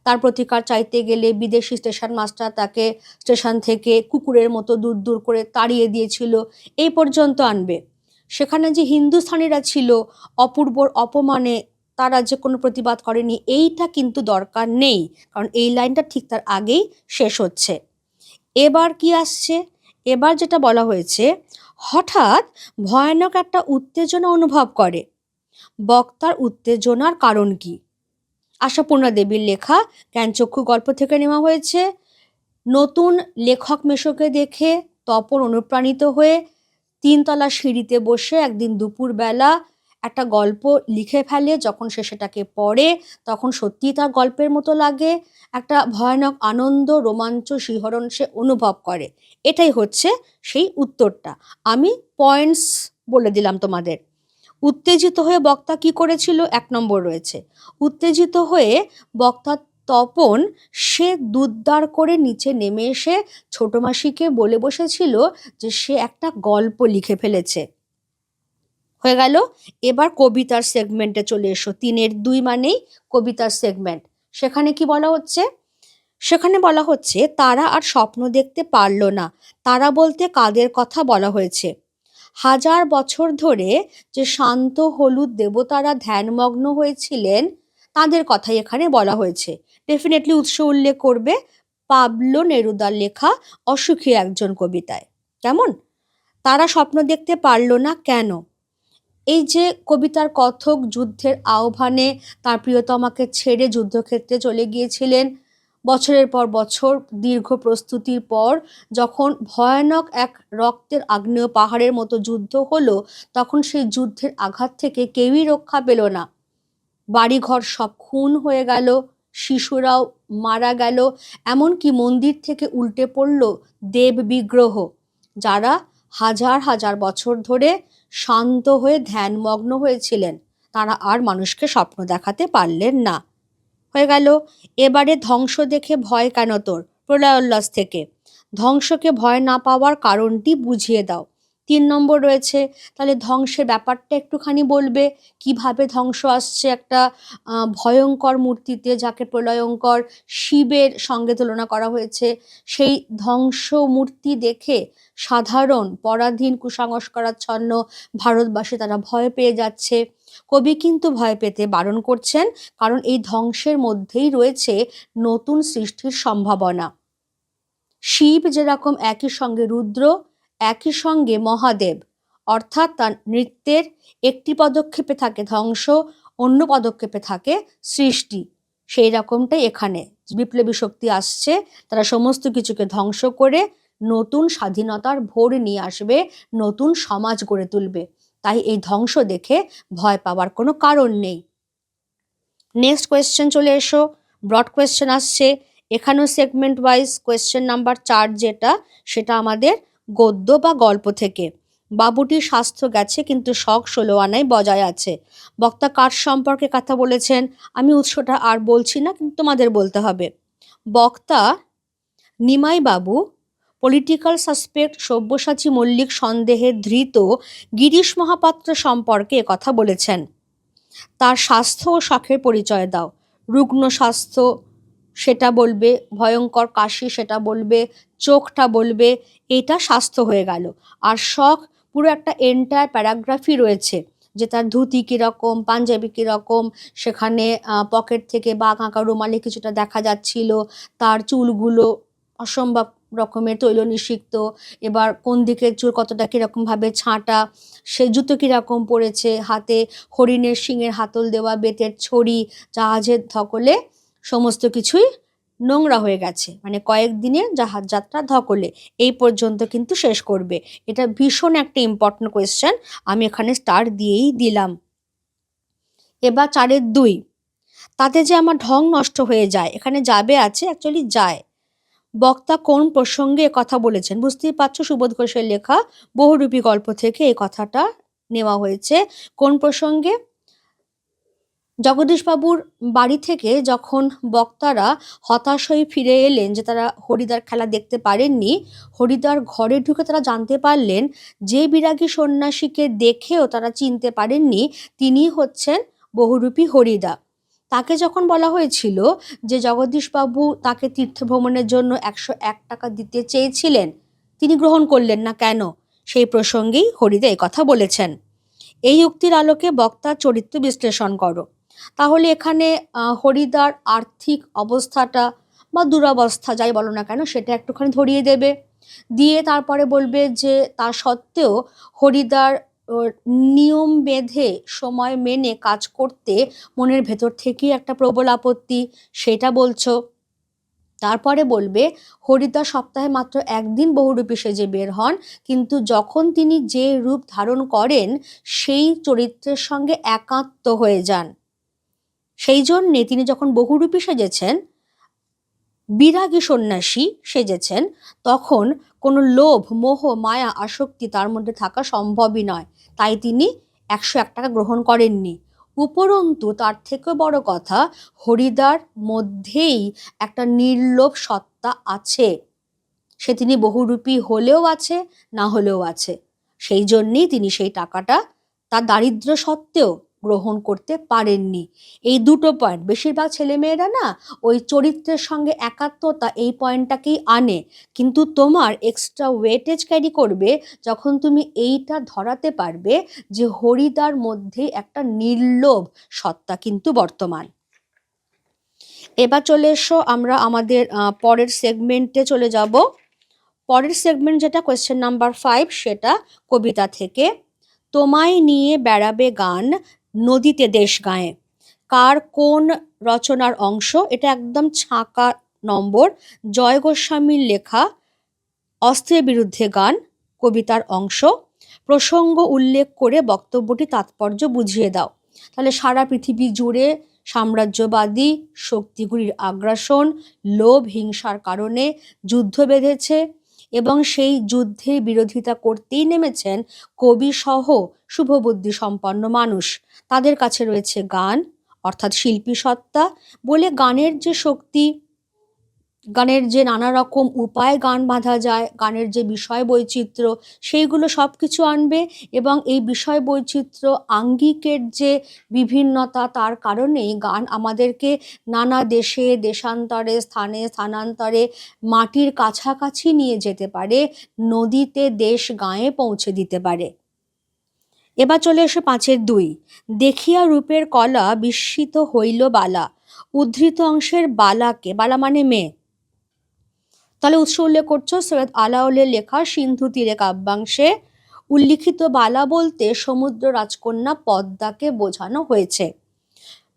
তার প্রতিকার চাইতে গেলে বিদেশি স্টেশন মাস্টার তাকে স্টেশন থেকে কুকুরের মতো দূর দূর করে তাড়িয়ে দিয়েছিল, এই পর্যন্ত আনবে। সেখানে যে হিন্দুস্থানিরা ছিল অপূর্বর অপমানে, তারা যে কোনো প্রতিবাদ করেনি, এইটা কিন্তু দরকার নেই, কারণ এই লাইনটা ঠিক তার আগেই শেষ হচ্ছে। এবার কি আসছে? এবার যেটা বলা হয়েছে, হঠাৎ ভয়ানক একটা উত্তেজনা অনুভব করে, বক্তার উত্তেজনার কারণ কি? আশাপূর্ণা দেবীর লেখা জ্ঞানচক্ষু গল্প থেকে নেওয়া হয়েছে। নতুন লেখক মেশোকে দেখে তপন অনুপ্রাণিত হয়ে 3তলা সিঁড়িতে বসে একদিন দুপুরবেলা একটা গল্প লিখে ফেলে। যখন সে সেটাকে পড়ে তখন সত্যিই তার গল্পের মতো লাগে, একটা ভয়ানক আনন্দ, রোমাঞ্চ, শিহরণ সে অনুভব করে। এটাই হচ্ছে সেই উত্তরটা। আমি পয়েন্টস বলে দিলাম তোমাদের। উত্তেজিত হয়ে বক্তা কি করেছিল? 1 নম্বর রয়েছে, উত্তেজিত হয়ে বক্তা তপন সে দুধদার করে নিচে নেমে এসে ছোট মাসিকে বলে বসেছিল যে সে একটা গল্প লিখে ফেলেছে। হয়ে গেল। এবার কবিতার সেগমেন্টে চলে এসো। 3-2 মানেই কবিতার সেগমেন্ট। সেখানে কি বলা হচ্ছে? সেখানে বলা হচ্ছে তারা আর স্বপ্ন দেখতে পারল না। তারা বলতে কাদের কথা বলা হয়েছে? 1000 বছর ধরে যে শান্ত হলুদ দেবতারা ধ্যানমগ্ন হয়েছিলেন তাদের কথাই এখানে বলা হয়েছে। ডেফিনেটলি উৎস উল্লেখ করবে পাবলো নেরুদার লেখা অসুখী একজন কবিতায়। কেমন? তারা স্বপ্ন দেখতে পারল না কেন? এই যে কবিতার কথক যুদ্ধের আহ্বানে তার প্রিয়তমাকে ছেড়ে যুদ্ধক্ষেত্রে চলে গিয়েছিলেন, বছরের পর বছর দীর্ঘ প্রস্তুতির পর যখন ভয়ানক এক রক্তের আগ্নেয় পাহাড়ের মতো যুদ্ধ হলো, তখন সেই যুদ্ধের আঘাত থেকে কেউই রক্ষা পেল না। বাড়িঘর সব খুন হয়ে গেল, শিশুরাও মারা গেল, এমনকি মন্দির থেকে উল্টে পড়ল দেব বিগ্রহ, যারা হাজার হাজার বছর ধরে শান্ত হয়ে ধ্যানমগ্ন হয়েছিলেন। তারা আর মানুষকে স্বপ্ন দেখাতে পারলেন না। হয়ে গেল। এবারে ধ্বংস দেখে ভয় কেন তোর? প্রলয়োল্লাস থেকে। ধ্বংসকে ভয় না পাওয়ার কারণটি বুঝিয়ে দাও। 3 নম্বর রয়েছে, তাহলে ধ্বংসের ব্যাপারটা একটুখানি বলবে, কিভাবে ধ্বংস আসছে একটা ভয়ঙ্কর মূর্তিতে, যাকে প্রলয়ঙ্কর শিবের সঙ্গে তুলনা করা হয়েছে। সেই ধ্বংস মূর্তি দেখে সাধারণ পরাধীন কুসংস্কারাচ্ছন্ন ভারতবাসী তারা ভয় পেয়ে যাচ্ছে। কবি কিন্তু ভয় পেতে বারণ করছেন, কারণ এই ধ্বংসের মধ্যেই রয়েছে নতুন সৃষ্টির সম্ভাবনা। শিব যেরকম একই সঙ্গে রুদ্র, একই সঙ্গে মহাদেব, অর্থাৎ তার নৃত্যের একটি পদক্ষেপে থাকে ধ্বংস, অন্য পদক্ষেপে থাকে সৃষ্টি। সেই রকমটাই এখানে বিপ্লবী শক্তি আসছে, তারা সমস্ত কিছুকে ধ্বংস করে নতুন স্বাধীনতার ভোর নিয়ে আসবে, নতুন সমাজ গড়ে তুলবে। তাই এই ধ্বংস দেখে ভয় পাওয়ার কোনো কারণ নেই। নেক্সট কোয়েশ্চেন চলে এসো। ব্রড কোয়েশ্চেন আসছে এখানেও সেগমেন্ট ওয়াইজ। কোয়েশ্চেন নাম্বার 4 যেটা, সেটা আমাদের গদ্য বা গল্প থেকে। বাবুটির স্বাস্থ্য গেছে কিন্তু শখ 16 আনায় বজায় আছে। বক্তা কার সম্পর্কে কথা বলেছেন? আমি উৎসটা আর বলছি না, কিন্তু তোমাদের বলতে হবে। বক্তা নিমাই বাবু পলিটিক্যাল সাসপেক্ট সব্যসাচী মল্লিক সন্দেহে ধৃত গিরিশ মহাপাত্র সম্পর্কে কথা বলেছেন। তার স্বাস্থ্য ও শখের পরিচয় দাও। রুগ্ন স্বাস্থ্য সেটা বলবে, ভয়ঙ্কর কাশি সেটা বলবে, চোখটা বলবে, এটা স্বাস্থ্য হয়ে গেল। আর শখ পুরো একটা এন্টায়ার প্যারাগ্রাফই রয়েছে, যে তার ধুতি কীরকম, পাঞ্জাবি কীরকম, সেখানে পকেট থেকে বাঁক আঁকা রুমালে কিছুটা দেখা যাচ্ছিল, তার চুলগুলো অসম্ভব রকমের তৈল নিষিক্ত, এবার কোন দিকের চুল কতটা কীরকমভাবে ছাঁটা, সে জুতো কীরকম পরেছে, হাতে হরিণের শিঙের হাতল দেওয়া বেতের ছড়ি, জাহাজের ধকলে সমস্ত কিছুই নোংরা হয়ে গেছে, মানে কয়েকদিনের জাহাজ যাত্রা ধকলে। এই পর্যন্ত কিন্তু শেষ করবে। এটা ভীষণ একটা ইম্পর্টেন্ট কোয়েশ্চেন, আমি এখানে স্টার দিয়েই দিলাম। এবার 4-2, তাতে যে আমার ঢং নষ্ট হয়ে যায়, এখানে যাবে আছে, অ্যাকচুয়ালি যায়। বক্তা কোন প্রসঙ্গে কথা বলেছেন? বুঝতেই পারছো সুবোধ ঘোষের লেখা বহুরূপী গল্প থেকে এই কথাটা নেওয়া হয়েছে। কোন প্রসঙ্গে? জগদীশবাবুর বাড়ি থেকে যখন বক্তারা হতাশ হয়ে ফিরে এলেন যে তারা হরিদার খেলা দেখতে পারেননি, হরিদার ঘরে ঢুকে তারা জানতে পারলেন যে বিরাগী সন্ন্যাসীকে দেখেও তারা চিনতে পারেননি তিনি হচ্ছেন বহুরূপী হরিদা। তাকে যখন বলা হয়েছিল যে জগদীশবাবু তাকে তীর্থভ্রমণের জন্য 101 টাকা দিতে চেয়েছিলেন, তিনি গ্রহণ করলেন না কেন, সেই প্রসঙ্গেই হরিদা এই কথা বলেছেন। এই উক্তির আলোকে বক্তার চরিত্র বিশ্লেষণ করো। তাহলে এখানে হরিদার আর্থিক অবস্থাটা বা দুরবস্থা যাই বলো না কেন সেটা একটুখানি ধরিয়ে দেবে, দিয়ে তারপরে বলবে যে তা সত্ত্বেও হরিদার নিয়ম বেঁধে সময় মেনে কাজ করতে মনের ভেতর থেকেই একটা প্রবল আপত্তি, সেটা বলছো। তারপরে বলবে হরিদা সপ্তাহে মাত্র 1 দিন বহুরূপী সেজে বের হন, কিন্তু যখন তিনি যে রূপ ধারণ করেন সেই চরিত্রের সঙ্গে একাত্ম হয়ে যান। সেই জন্যে তিনি যখন বহুরূপী সেজেছেন, বিরাগী সন্ন্যাসী সেজেছেন, তখন কোনো লোভ মোহ মায়া আসক্তি তার মধ্যে থাকা সম্ভবই নয়, তাই তিনি 101 টাকা গ্রহণ করেননি। উপরন্তু তার থেকেও বড় কথা, হরিদার মধ্যেই একটা নির্লোভ সত্তা আছে। সে তিনি বহুরূপী হলেও আছে, না হলেও আছে। সেই জন্যেই তিনি সেই টাকাটা তার দারিদ্র্য সত্ত্বেও গ্রহণ করতে পারেননি। এই দুটো পয়েন্ট, বেশিরভাগ ছেলেমেয়েরা না ওই চরিত্রের সঙ্গে একাত্মতা এই পয়েন্টটাকেই আনে, কিন্তু তোমার এক্সট্রা ওয়েটেজ ক্যারি করবে যখন তুমি এইটা ধরাতে পারবে যে হরিদার মধ্যে একটা নির্লোভ সত্তা কিন্তু বর্তমান। এবার চলে এসো, আমরা আমাদের পরের সেগমেন্টে চলে যাব। পরের সেগমেন্ট যেটা কোয়েশ্চেন নাম্বার 5, সেটা কবিতা থেকে। তোমায় নিয়ে বেড়াবে গান, নদীতে দেশ গায়ে। কার কোন রচনার অংশ? এটা একদম ছাঁকা নম্বর। জয় গোস্বামীর লেখা অস্ত্রের বিরুদ্ধে গান কবিতার অংশ। প্রসঙ্গ উল্লেখ করে বক্তব্যটি তাৎপর্য বুঝিয়ে দাও। তাহলে সারা পৃথিবী জুড়ে সাম্রাজ্যবাদী শক্তিগুলির আগ্রাসন, লোভ, হিংসার কারণে যুদ্ধ বেঁধেছে এবং সেই যুদ্ধের বিরোধিতা করতেই নেমেছেন কবি সহ শুভবুদ্ধি সম্পন্ন মানুষ। তাদের কাছে রয়েছে গান, অর্থাৎ শিল্পী সত্তা বলে গানের যে শক্তি, গানের যে নানা রকম উপায়ে গান বাঁধা যায়, গানের যে বিষয় বৈচিত্র্য, সেইগুলো সব কিছু আনবে এবং এই বিষয় বৈচিত্র্য, আঙ্গিকের যে বিভিন্নতা, তার কারণেই গান আমাদেরকে নানা দেশে, দেশান্তরে, স্থানে স্থানান্তরে, মাটির কাছাকাছি নিয়ে যেতে পারে, নদীতে দেশ গাঁয়ে পৌঁছে দিতে পারে। এবার চলে এসে 5-এর 2, দেখিয়া রূপের কলা বিস্মিত হইল বালা। উদ্ধৃত অংশের বালাকে, বালা মানে মেয়ে, তাহলে উৎস উল্লেখ করছো সৈয়দ আলাওলের লেখা সিন্ধু তীরে কাব্যাংশে। উল্লিখিত বালা বলতে সমুদ্র রাজকন্যা পদ্মাকে বোঝানো হয়েছে।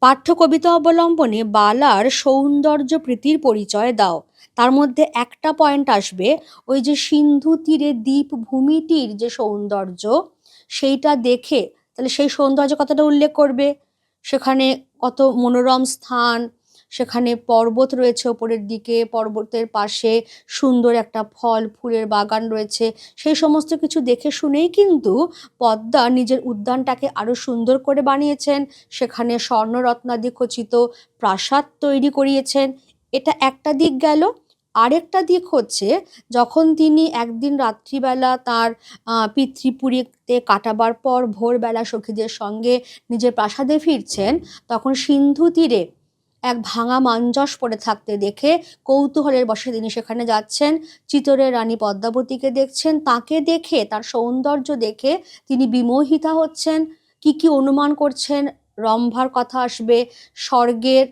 পাঠ্য কবিতা অবলম্বনে বালার সৌন্দর্য প্রীতির পরিচয় দাও। তার মধ্যে একটা পয়েন্ট আসবে, ওই যে সিন্ধু তীরে দ্বীপ ভূমিটির যে সৌন্দর্য, সেইটা দেখে তাহলে সেই সৌন্দর্য কথাটা উল্লেখ করবে। সেখানে কত মনোরম স্থান, সেখানে পর্বত রয়েছে ওপরের দিকে, পর্বতের পাশে সুন্দর একটা ফল ফুলের বাগান রয়েছে। সেই সমস্ত কিছু দেখে শুনেই কিন্তু পদ্মা নিজের উদ্যানটাকে আরো সুন্দর করে বানিয়েছেন, সেখানে স্বর্ণরত্নাদি খচিত প্রাসাদ তৈরি করিয়েছেন। এটা একটা দিক গেল। আরেকটা দিক হচ্ছে, যখন তিনি একদিন রাত্রিবেলা তার পিতৃপুরীতে কাটাবার পর ভোরবেলা সখীদের সঙ্গে নিজের প্রাসাদে ফিরছেন, তখন সিন্ধু তীরে এক ভাঙা মাঞ্জস পড়ে থাকতে দেখে কৌতূহলের বশে তিনি সেখানে যাচ্ছেন, চিতরের রানী পদ্মাবতীকে দেখছেন। তাকে দেখে, তার সৌন্দর্য দেখে তিনি বিমোহিতা হচ্ছেন। কি কি অনুমান করছেন, রম্ভার কথা আসবে, স্বর্গের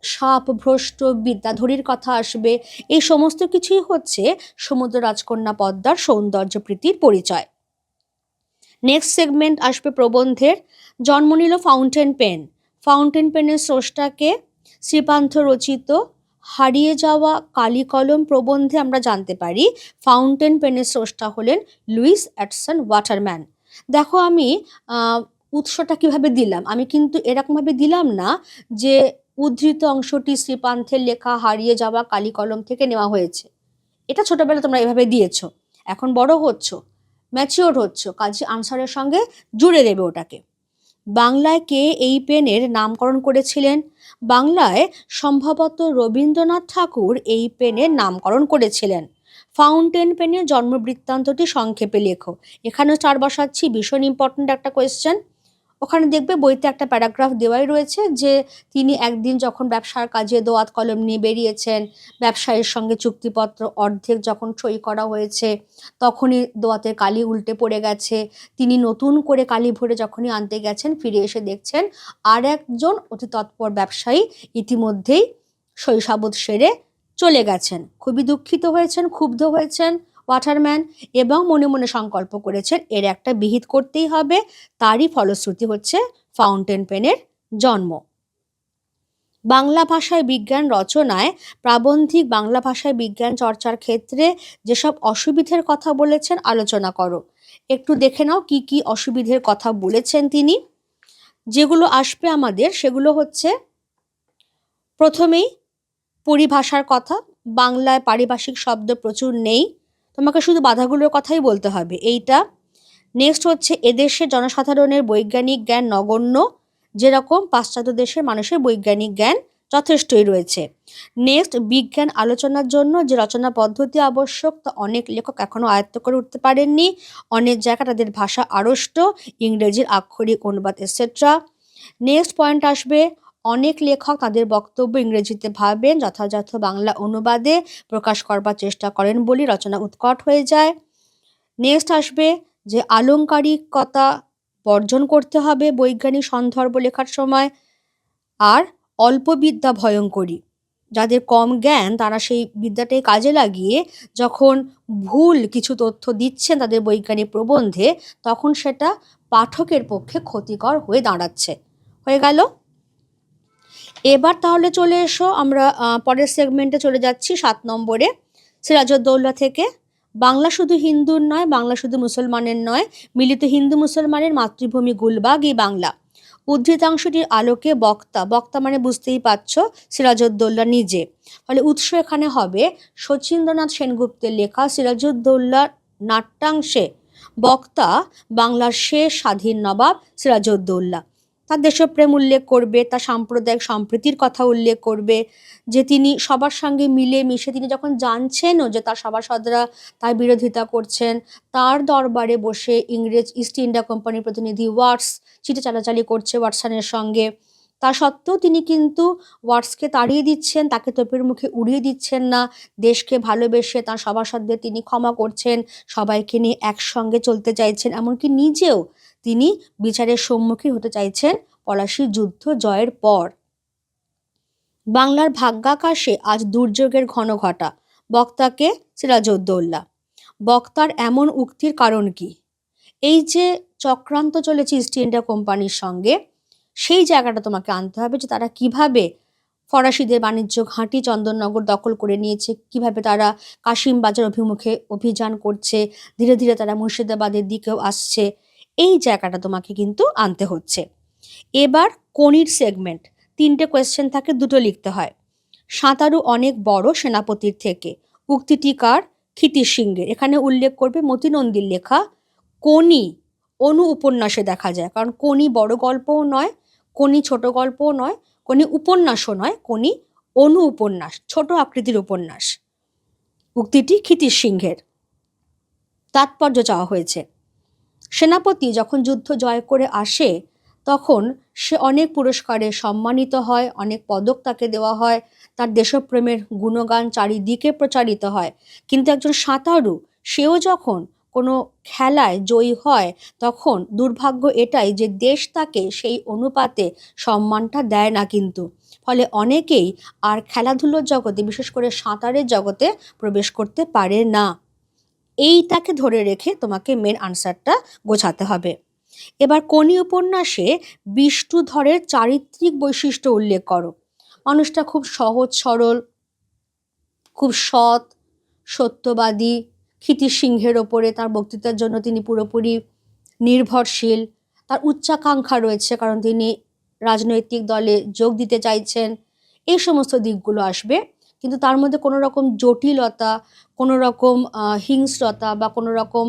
সাপ ভ্রষ্ট বিদ্যাধরীর কথা আসবে। এই সমস্ত কিছুই হচ্ছে সমুদ্র রাজকন্যা পদ্মার সৌন্দর্য প্রীতির পরিচয়। নেক্সট সেগমেন্ট আসবে প্রবন্ধের। জন্ম নিল ফাউন্টেন পেন। ফাউন্টেন পেনের স্রষ্টাকে? শ্রীপান্থ রচিত হারিয়ে যাওয়া কালি কলম প্রবন্ধে আমরা জানতে পারি ফাউন্টেন পেনের স্রষ্টা হলেন লুইস অ্যাটসন ওয়াটারম্যান। দেখো আমি উৎসটা কিভাবে দিলাম, আমি কিন্তু এরকমভাবে দিলাম না যে উদ্ধৃত অংশটি শ্রীপান্থের লেখা হারিয়ে যাওয়া কালি কলম থেকে নেওয়া হয়েছে। এটা ছোটবেলা তোমরা এভাবে দিয়েছ, এখন বড় হচ্ছ, ম্যাচিওর হচ্ছ, কাজে আনসারের সঙ্গে জুড়ে দেবে ওটাকে। বাংলায় কে এই পেনের নামকরণ করেছিলেন? বাংলায় সম্ভবত রবীন্দ্রনাথ ঠাকুর এই পেনের নামকরণ করেছিলেন। ফাউন্টেন পেনের জন্মবৃত্তান্তটি সংক্ষেপে লেখো। এখানে স্টার বসাচ্ছি, ভীষণ ইম্পর্ট্যান্ট একটা কোয়েশ্চেন। ওখানে দেখবে বইতে একটা প্যারাগ্রাফ দেওয়াই রয়েছে যে তিনি একদিন যখন ব্যবসার কাজে দোয়াত কলম নিয়ে বেরিয়েছেন, ব্যবসায়ীর সঙ্গে চুক্তিপত্র অর্ধেক যখন সই করা হয়েছে, তখনই দোয়াতের কালি উল্টে পড়ে গেছে। তিনি নতুন করে কালি ভরে যখনই আনতে গেছেন, ফিরে এসে দেখছেন আর একজন অতি তৎপর ব্যবসায়ী ইতিমধ্যেই সইসাবত সেরে চলে গেছেন। খুবই দুঃখিত হয়েছেন, ক্ষুব্ধ হয়েছেন ওয়াটারম্যান এবং মনে মনে সংকল্প করেছেন এর একটা বিহিত করতেই হবে। তারই ফলশ্রুতি হচ্ছে ফাউন্টেন পেনের জন্ম। বাংলা ভাষায় বিজ্ঞান রচনায় প্রাবন্ধিক বাংলা ভাষায় বিজ্ঞান চর্চার ক্ষেত্রে যেসব অসুবিধের কথা বলেছেন আলোচনা করো। একটু দেখে নাও কি কি অসুবিধের কথা বলেছেন তিনি। যেগুলো আসবে আমাদের সেগুলো হচ্ছে, প্রথমেই পরিভাষার কথা। বাংলায় পারিভাষিক শব্দ প্রচুর নেই, তোমাকে শুধু বাধাগুলোর কথাই বলতে হবে। এইটা নেক্সট হচ্ছে এদেশের জনসাধারণের বৈজ্ঞানিক জ্ঞান নগণ্য, যেরকম পাশ্চাত্য দেশের মানুষের বৈজ্ঞানিক জ্ঞান যথেষ্টই রয়েছে। নেক্সট, বিজ্ঞান আলোচনার জন্য যে রচনা পদ্ধতি আবশ্যক তা অনেক লেখক এখনও আয়ত্ত করে উঠতে পারেননি। অনেক জায়গায় তাদের ভাষা আড়ষ্ট, ইংরেজির আক্ষরিক অনুবাদ এটসেট্রা। নেক্সট পয়েন্ট আসবে, অনেক লেখক তাদের বক্তব্য ইংরেজিতে ভাবেন, যথাযথ বাংলা অনুবাদে প্রকাশ করবার চেষ্টা করেন বলে রচনা উৎকট হয়ে যায়। নেক্সট আসবে যে আলংকারিকতা বর্জন করতে হবে বৈজ্ঞানিক সন্দর্ভ লেখার সময়। আর অল্প বিদ্যা ভয়ঙ্করী, যাদের কম জ্ঞান তারা সেই বিদ্যাটাকে কাজে লাগিয়ে যখন ভুল কিছু তথ্য দিচ্ছেন তাদের বৈজ্ঞানিক প্রবন্ধে, তখন সেটা পাঠকের পক্ষে ক্ষতিকর হয়ে দাঁড়াচ্ছে। হয়ে গেল। এবার তাহলে চলে এসো, আমরা পরের সেগমেন্টে চলে যাচ্ছি 7 নম্বরে, সিরাজউদ্দৌলা থেকে। বাংলা শুধু হিন্দুর নয়, বাংলা শুধু মুসলমানের নয়, মিলিত হিন্দু মুসলমানের মাতৃভূমি গুলবাগ এই বাংলা। উদ্ধৃতাংশটির আলোকে বক্তা, বক্তা মানে বুঝতেই পারছো সিরাজউদ্দৌলা নিজে, ফলে উৎস এখানে হবে শচীন্দ্রনাথ সেনগুপ্তের লেখা সিরাজউদ্দৌলা নাট্যাংশে বক্তা বাংলার শেষ স্বাধীন নবাব সিরাজউদ্দৌলা। তার দেশপ্রেম উল্লেখ করবে, তার সাম্প্রদায়িক সম্প্রীতির কথা উল্লেখ করবে, যে তিনি সবার সঙ্গে মিলে মিশে তিনি যখন জানছেনও যে তার সভাসদরা তার বিরোধিতা করছেন, তার দরবারে বসে ইংরেজ ইস্ট ইন্ডিয়া কোম্পানির প্রতিনিধি ওয়াটস চিঠি চালাচালি করছে ওয়াটসনের সঙ্গে, তা সত্ত্বেও তিনি কিন্তু ওয়াটসকে তাড়িয়ে দিচ্ছেন, তাকে তোপের মুখে উড়িয়ে দিচ্ছেন না। দেশকে ভালোবেসে তার সভাসদদের তিনি ক্ষমা করছেন, সবাইকে নিয়ে একসঙ্গে চলতে চাইছেন, এমনকি নিজেও তিনি বিচারের সম্মুখীন হতে চাইছেন পলাশীর যুদ্ধ জয়ের পর। বাংলার ভাগ্যাকাশে আজ দুর্যোগের ঘন ঘটা, বক্তাকে সিরাজউদ্দৌলা। বক্তার এমন উক্তির কারণ কি? এই যে চক্রান্ত চলেছে ইস্ট ইন্ডিয়া কোম্পানির সঙ্গে, সেই জায়গাটা তোমাকে আনতে হবে যে তারা কিভাবে ফরাসিদের বাণিজ্য ঘাঁটি চন্দননগর দখল করে নিয়েছে, কিভাবে তারা কাশিম বাজার অভিমুখে অভিযান করছে, ধীরে ধীরে তারা মুর্শিদাবাদের দিকেও আসছে। এই জায়গাটা তোমাকে কিন্তু আনতে হচ্ছে। এবার কোনির সেগমেন্ট, 3টে কোয়েশ্চেন থাকে, 2টো লিখতে হয়। সাঁতারু অনেক বড় সেনাপতির থেকে, উক্তিটি কার? ক্ষিতিশ সিংহের। এখানে উল্লেখ করবে মতি নন্দীর লেখা। কোনি অনু উপন্যাসে দেখা যায়, কারণ কোনি বড় গল্পও নয়, কোনি ছোট গল্পও নয়, কোনি উপন্যাসও নয়, কোনি অনু উপন্যাস, ছোট আকৃতির উপন্যাস। উক্তিটি ক্ষিতিশ সিংহের। তাৎপর্য চাওয়া হয়েছে, সেনাপতি যখন যুদ্ধ জয় করে আসে তখন সে অনেক পুরস্কারে সম্মানিত হয়, অনেক পদক তাকে দেওয়া হয়, তার দেশপ্রেমের গুণগান চারিদিকে প্রচারিত হয়। কিন্তু একজন সাঁতারু, সেও যখন কোনো খেলায় জয়ী হয় তখন দুর্ভাগ্য এটাই যে দেশ তাকে সেই অনুপাতে সম্মানটা দেয় না কিন্তু। ফলে অনেকেই আর খেলাধুলোর জগতে, বিশেষ করে সাঁতারের জগতে প্রবেশ করতে পারে না। এইটাকে ধরে রেখে তোমাকে মেন আনসারটা গোছাতে হবে। এবার কোনি উপন্যাসে বিষ্ণুধরের চারিত্রিক বৈশিষ্ট্য উল্লেখ করো। মানুষটা খুব সহজ সরল, খুব সৎ, সত্যবাদী, ক্ষিতিশ সিংহের ওপরে তার বক্তৃতার জন্য তিনি পুরোপুরি নির্ভরশীল, তার উচ্চাকাঙ্ক্ষা রয়েছে কারণ তিনি রাজনৈতিক দলে যোগ দিতে চাইছেন, এই সমস্ত দিকগুলো আসবে। কিন্তু তার মধ্যে কোনো রকম জটিলতা, কোনো রকম হিংস্রতা বা কোনো রকম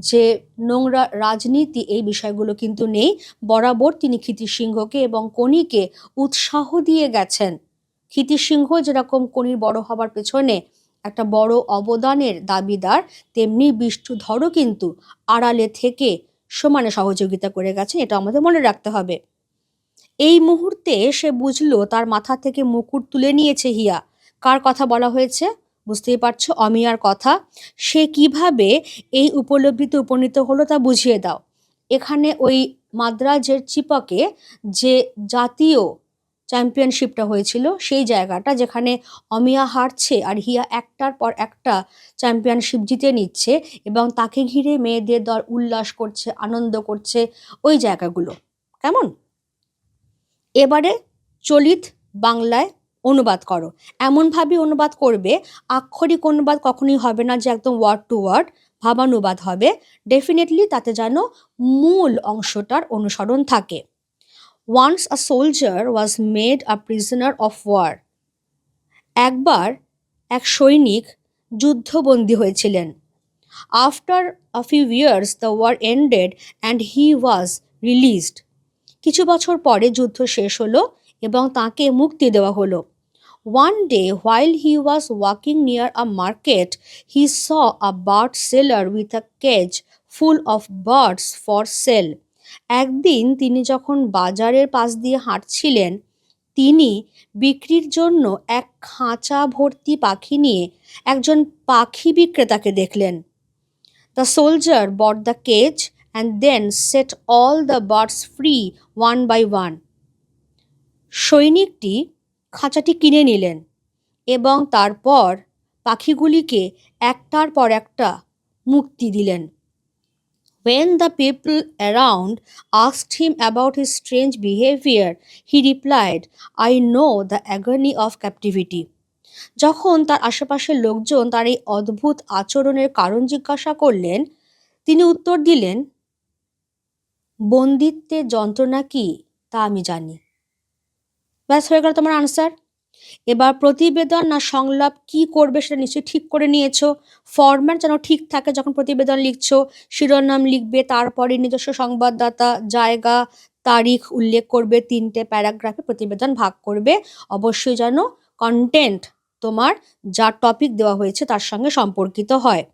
যে নোংরা রাজনীতি, এই বিষয়গুলো কিন্তু নেই। বরাবর তিনি ক্ষিতিশ সিংহকে এবং কোনিকে উৎসাহ দিয়ে গেছেন। ক্ষিতিশ সিংহ যেরকম কোনির বড় হবার পেছনে একটা বড় অবদানের দাবিদার, তেমনি বিষ্ণুধরও কিন্তু আড়ালে থেকে সমানে সহযোগিতা করে গেছেন, এটা আমাদের মনে রাখতে হবে। এই মুহূর্তে সে বুঝলো তার মাথা থেকে মুকুট তুলে নিয়েছে হিয়া। কার কথা বলা হয়েছে? বুঝতেই পারছো, অমিয়ার কথা। সে কিভাবে এই উপলব্ধিতে উপনীত হলো তা বুঝিয়ে দাও। এখানে ওই মাদ্রাজের চিপকে যে জাতীয় চ্যাম্পিয়নশিপটা হয়েছিল, সেই জায়গাটা যেখানে অমিয়া হারছে আর হিয়া একটার পর একটা চ্যাম্পিয়নশিপ জিতে নিচ্ছে এবং তাকে ঘিরে মেয়েদের দল উল্লাস করছে, আনন্দ করছে, ওই জায়গাগুলো কেমন। এবারে চলিত বাংলায় অনুবাদ করো। এমনভাবে অনুবাদ করবে, আক্ষরিক অনুবাদ কখনোই হবে না যে একদম ওয়ার্ড টু ওয়ার্ড, ভাবানুবাদ হবে। ডেফিনেটলি তাতে যেন মূল অংশটার অনুসরণ থাকে। Once a soldier was made a prisoner of war. একবার এক সৈনিক যুদ্ধবন্দী হয়েছিলেন। After a few years, the war ended and he was released. কিছু বছর পরে যুদ্ধ শেষ হলো এবং তাকে মুক্তি দেওয়া হলো। One day, while he was walking near a market, he saw a bird seller with a cage full of birds for sale. একদিন তিনি যখন বাজারের পাশ দিয়ে হাঁটছিলেন, তিনি বিক্রির জন্য এক খাঁচা ভর্তি পাখি নিয়ে একজন পাখি বিক্রেতাকে দেখলেন। The soldier bought the cage and then set all the birds free one by one. সৈনিকটি খাঁচাটি কিনে নিলেন এবং তারপর পাখিগুলিকে একটার পর একটা মুক্তি দিলেন। When the people around asked him about his strange behavior, he replied, I know the agony of captivity. যখন তার আশেপাশের লোকজন তার এই অদ্ভুত আচরণের কারণ জিজ্ঞাসা করলেন, তিনি উত্তর দিলেন, বন্দিত্বের যন্ত্রণা কি তা আমি জানি। ব্যাস হয়ে গেল তোমার আনসার। এবার প্রতিবেদন না সংলাপ কি করবে সেটা নিশ্চয়ই ঠিক করে নিয়েছো। ফরম্যাট যেন ঠিক থাকে, যখন প্রতিবেদন লিখছো শিরোনাম লিখবে, তারপরে নিজস্ব সংবাদদাতা, জায়গা, তারিখ উল্লেখ করবে, 3টে প্যারাগ্রাফে প্রতিবেদন ভাগ করবে। অবশ্যই যেন কন্টেন্ট তোমার যা টপিক দেওয়া হয়েছে তার সঙ্গে সম্পর্কিত হয়।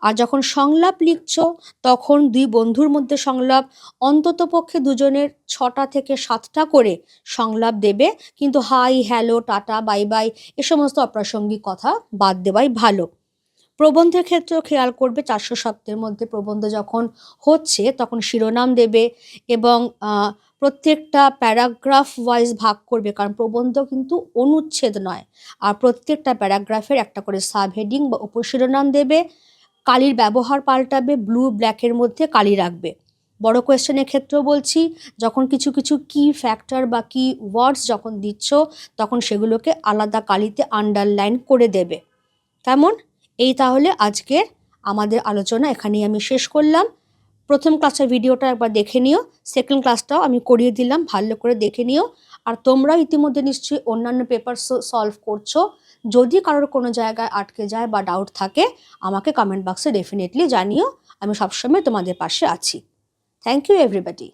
আর যখন সংলাপ লিখছো তখন 2 বন্ধুর মধ্যে সংলাপ, অন্ততপক্ষে দুজনের 6টা থেকে 7টা করে সংলাপ দেবে, কিন্তু hi, hello, tata, bye bye এ সমস্ত অপ্রাসঙ্গিক কথা বাদ দেওয়াই ভালো। প্রবন্ধের ক্ষেত্রেও খেয়াল করবে 400 শব্দের মধ্যে প্রবন্ধ যখন হচ্ছে তখন শিরোনাম দেবে এবং প্রত্যেকটা প্যারাগ্রাফ ওয়াইজ ভাগ করবে, কারণ প্রবন্ধ কিন্তু অনুচ্ছেদ নয়। আর প্রত্যেকটা প্যারাগ্রাফের একটা করে সাবহেডিং বা উপশিরোনাম দেবে। কালির ব্যবহার পাল্টাবে, ব্লু ব্ল্যাকের মধ্যে কালি রাখবে। বড় কোয়েশ্চেনের ক্ষেত্রেও বলছি, যখন কিছু কিছু কি ফ্যাক্টর বা কি ওয়ার্ডস যখন দিচ্ছ তখন সেগুলোকে আলাদা কালিতে আন্ডারলাইন করে দেবে। কেমন? এই তাহলে আজকের আমাদের আলোচনা এখানেই আমি শেষ করলাম। প্রথম ক্লাসের ভিডিওটা একবার দেখে নিও, সেকেন্ড ক্লাসটাও আমি করিয়ে দিলাম, ভালো করে দেখে নিও। আর তোমরা ইতিমধ্যে নিশ্চয়ই অন্যান্য পেপার সলভ করছো। যদি কারোর কোনো জায়গায় আটকে যায় বা ডাউট থাকে আমাকে কমেন্ট বক্সে ডেফিনেটলি জানিও, আমি সবসময় তোমাদের পাশে আছি। Thank you everybody.